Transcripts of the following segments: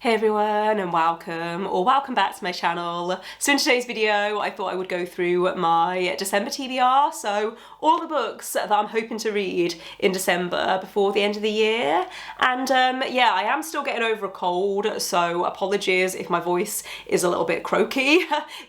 Hey everyone, and welcome back to my channel. So in today's video I thought I would go through my December TBR, so all the books that I'm hoping to read in December before the end of the year. And yeah, I am still getting over a cold, so apologies if my voice is a little bit croaky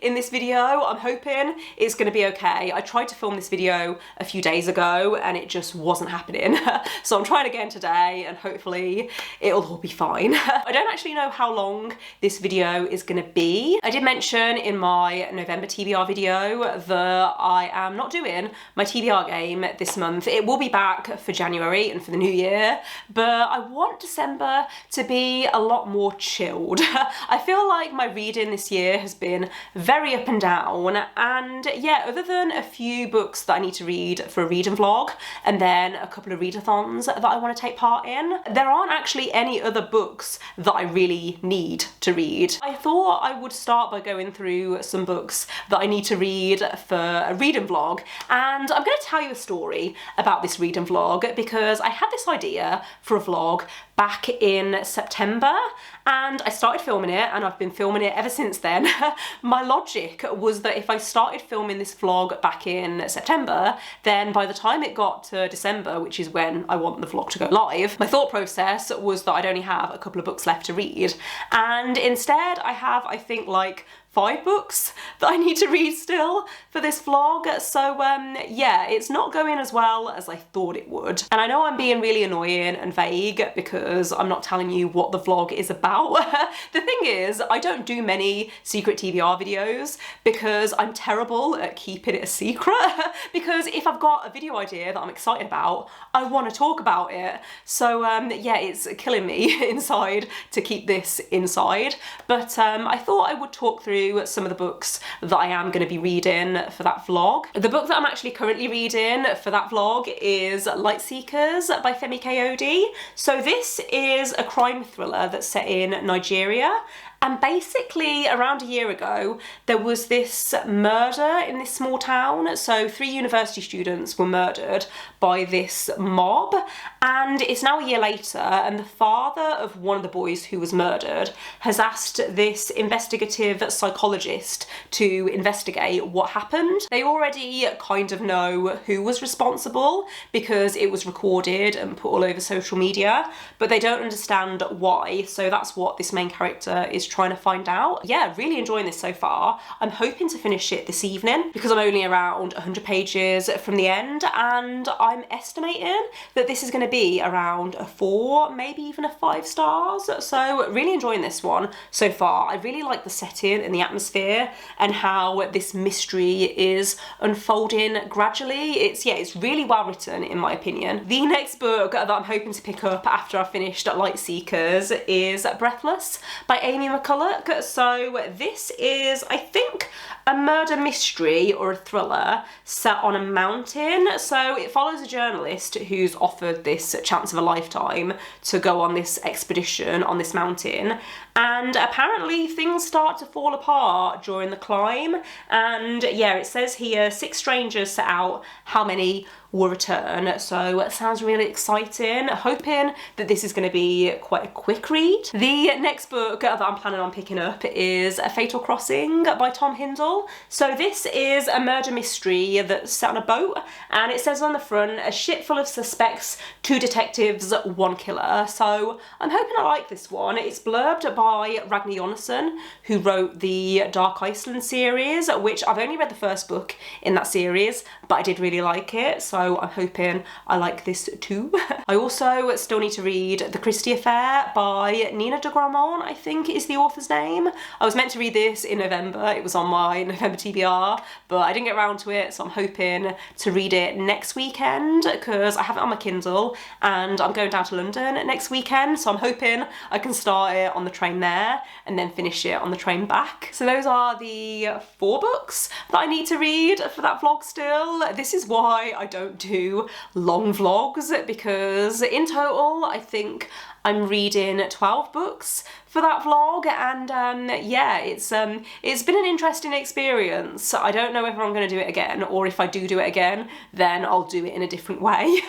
in this video. I'm hoping it's going to be okay. I tried to film this video a few days ago and it just wasn't happening. So I'm trying again today and hopefully it'll all be fine. I don't actually know how long this video is going to be. I did mention in my November TBR video that I am not doing my TBR game this month. It will be back for January and for the new year, but I want December to be a lot more chilled. I feel like my reading this year has been very up and down, and yeah, other than a few books that I need to read for a reading vlog and then a couple of readathons that I want to take part in, there aren't actually any other books that I really need to read. I thought I would start by going through some books that I need to read for a reading vlog, and I'm going to tell you a story about this reading vlog because I had this idea for a vlog back in September and I started filming it and I've been filming it ever since then. My logic was that if I started filming this vlog back in September, then by the time it got to December, which is when I want the vlog to go live, my thought process was that I'd only have a couple of books left to read. And instead I have, I think, like 5 books that I need to read still for this vlog. So yeah, it's not going as well as I thought it would. And I know I'm being really annoying and vague because I'm not telling you what the vlog is about. The thing is, I don't do many secret TBR videos because I'm terrible at keeping it a secret. Because if I've got a video idea that I'm excited about, I want to talk about it. So yeah, it's killing me inside to keep this inside. But I thought I would talk through some of the books that I am going to be reading for that vlog. The book that I'm actually currently reading for that vlog is Light Seekers by Femi Kayode. So this is a crime thriller that's set in Nigeria. And basically, around a year ago, there was this murder in this small town. So 3 university students were murdered by this mob. And it's now a year later, and the father of one of the boys who was murdered has asked this investigative psychologist to investigate what happened. They already kind of know who was responsible because it was recorded and put all over social media, but they don't understand why. So that's what this main character is trying to find out. Yeah, really enjoying this so far. I'm hoping to finish it this evening because I'm only around 100 pages from the end, and I'm estimating that this is going to be around a 4, maybe even a 5 stars. So really enjoying this one so far. I really like the setting and the atmosphere and how this mystery is unfolding gradually. It's really well written in my opinion. The next book that I'm hoping to pick up after I've finished Light Seekers is Breathless by Amy McCulloch. So this is, I think, a murder mystery or a thriller set on a mountain. So it follows a journalist who's offered this chance of a lifetime to go on this expedition on this mountain, and apparently things start to fall apart during the climb. And yeah, it says here 6 strangers set out, how many will return? So it sounds really exciting. Hoping that this is going to be quite a quick read. The next book that I'm planning on picking up is A Fatal Crossing by Tom Hindle. So this is a murder mystery that's set on a boat, and it says on the front, a ship full of suspects, 2 detectives, 1 killer. So I'm hoping I like this one. It's blurbed by Ragnar Jonasson, who wrote the Dark Iceland series, which I've only read the first book in that series, but I did really like it. So I'm hoping I like this too. I also still need to read The Christie Affair by Nina de Gramont, I think is the author's name. I was meant to read this in November. It was on my November TBR, but I didn't get around to it, so I'm hoping to read it next weekend because I have it on my Kindle and I'm going down to London next weekend, so I'm hoping I can start it on the train there and then finish it on the train back. So those are the 4 books that I need to read for that vlog still. This is why I don't do long vlogs, because in total I think I'm reading 12 books for that vlog, and yeah, it's been an interesting experience. I don't know whether I'm going to do it again, or if I do it again, then I'll do it in a different way.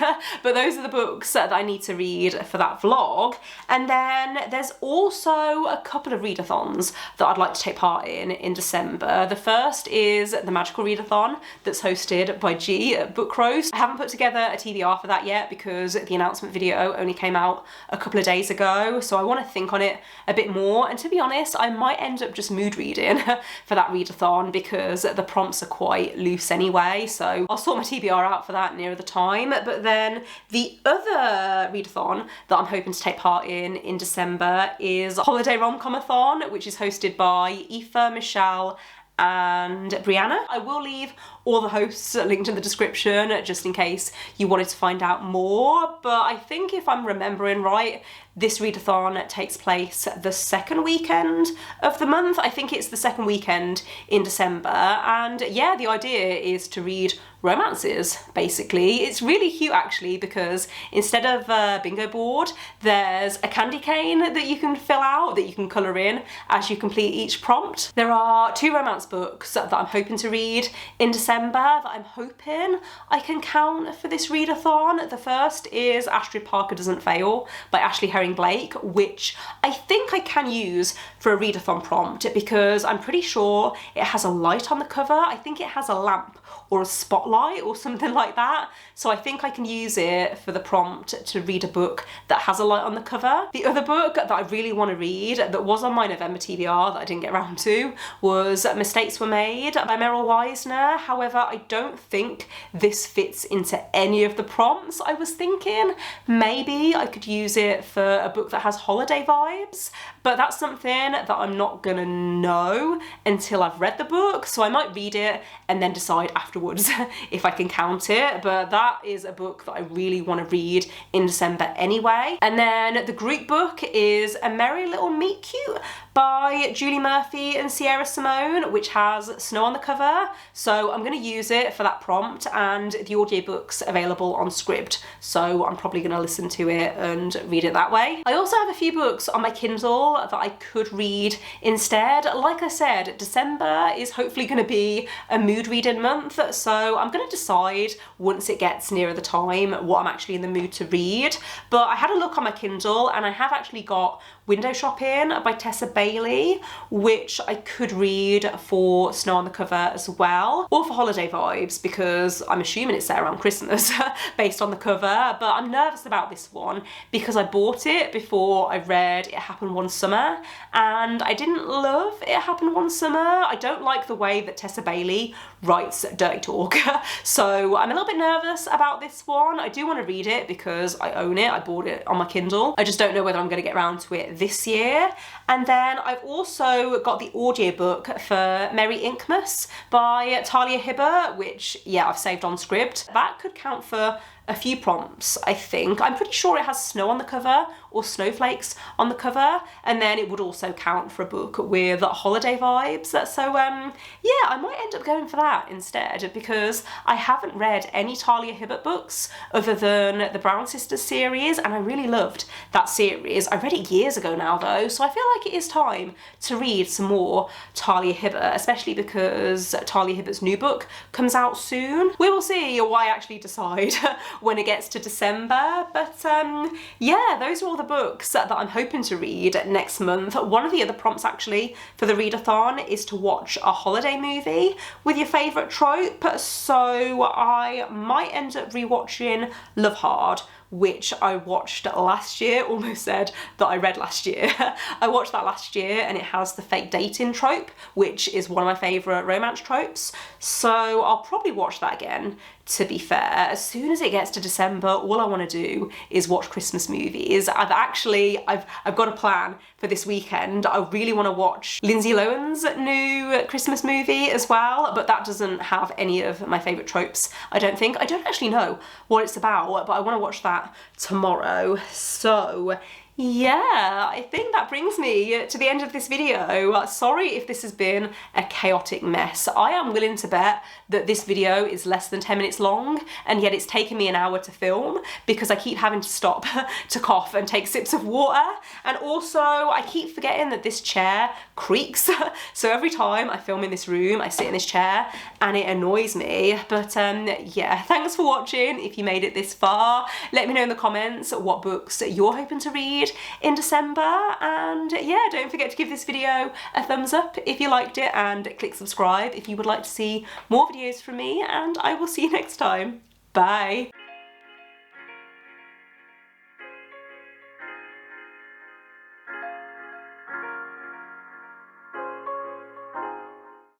But those are the books that I need to read for that vlog. And then there's also a couple of readathons that I'd like to take part in December. The first is the Magical Readathon that's hosted by G at Book Roast. I haven't put together a TBR for that yet because the announcement video only came out a couple of days ago, so I want to think on it a bit more, and to be honest, I might end up just mood reading for that readathon because the prompts are quite loose anyway, so I'll sort my TBR out for that nearer the time. But then the other readathon that I'm hoping to take part in December is Holiday ROMCOM-A-THON, which is hosted by Aoife, Michelle and Brianna. I will leave all the hosts linked in the description just in case you wanted to find out more, but I think if I'm remembering right, this readathon takes place the second weekend of the month. I think it's the second weekend in December, and yeah, the idea is to read romances, basically. It's really cute actually, because instead of a bingo board, there's a candy cane that you can fill out, that you can colour in as you complete each prompt. There are 2 romance books that I'm hoping to read in December that I'm hoping I can count for this readathon. The first is Astrid Parker Doesn't Fail by Ashley Herring-Blake, which I think I can use for a readathon prompt because I'm pretty sure it has a light on the cover. I think it has a lamp or a spotlight or something like that. So I think I can use it for the prompt to read a book that has a light on the cover. The other book that I really want to read that was on my November TBR that I didn't get around to was Mistakes Were Made by Meryl Weisner. However, I don't think this fits into any of the prompts. I was thinking maybe I could use it for a book that has holiday vibes, but that's something that I'm not gonna know until I've read the book, so I might read it and then decide afterwards if I can count it. But that is a book that I really want to read in December anyway. And then the group book is A Merry Little Meet Cute by Julie Murphy and Sierra Simone, which has snow on the cover, so I'm going to use it for that prompt, and the audiobook's available on Scribd, so I'm probably going to listen to it and read it that way. I also have a few books on my Kindle that I could read instead. Like I said, December is hopefully going to be a mood reading month, so I'm going to decide once it gets nearer the time what I'm actually in the mood to read. But I had a look on my Kindle and I have actually got Window Shopping by Tessa Bailey, which I could read for Snow on the Cover as well, or for holiday vibes, because I'm assuming it's set around Christmas based on the cover. But I'm nervous about this one because I bought it before I read It Happened One Summer, and I didn't love It Happened One Summer. I don't like the way that Tessa Bailey writes dirty talk, so I'm a little bit nervous about this one. I do want to read it because I own it, I bought it on my Kindle. I just don't know whether I'm going to get around to it this year. And then I've also got the audiobook for Merry Inkmas by Talia Hibbert, which, yeah, I've saved on Scribd. That could count for a few prompts, I think. I'm pretty sure it has snow on the cover or snowflakes on the cover, and then it would also count for a book with holiday vibes. So yeah, I might end up going for that instead because I haven't read any Talia Hibbert books other than the Brown Sisters series, and I really loved that series. I read it years ago now though, so I feel like it is time to read some more Talia Hibbert, especially because Talia Hibbert's new book comes out soon. We will see what I actually decide when it gets to December, but yeah, those are all the books that I'm hoping to read next month. One of the other prompts actually for the readathon is to watch a holiday movie with your favourite trope, so I might end up rewatching Love Hard, which I watched last year, almost said that I read last year. I watched that last year and it has the fake dating trope, which is one of my favourite romance tropes, so I'll probably watch that again. To be fair, as soon as it gets to December, all I want to do is watch Christmas movies. I've got a plan for this weekend. I really want to watch Lindsay Lohan's new Christmas movie as well, but that doesn't have any of my favourite tropes, I don't think. I don't actually know what it's about, but I want to watch that tomorrow. So yeah, I think that brings me to the end of this video. Sorry if this has been a chaotic mess. I am willing to bet that this video is less than 10 minutes long, and yet it's taken me an hour to film because I keep having to stop to cough and take sips of water. And also I keep forgetting that this chair creaks. So every time I film in this room, I sit in this chair and it annoys me. But yeah, thanks for watching. If you made it this far, let me know in the comments what books you're hoping to read in December, and yeah, don't forget to give this video a thumbs up if you liked it, and click subscribe if you would like to see more videos from me, and I will see you next time. Bye!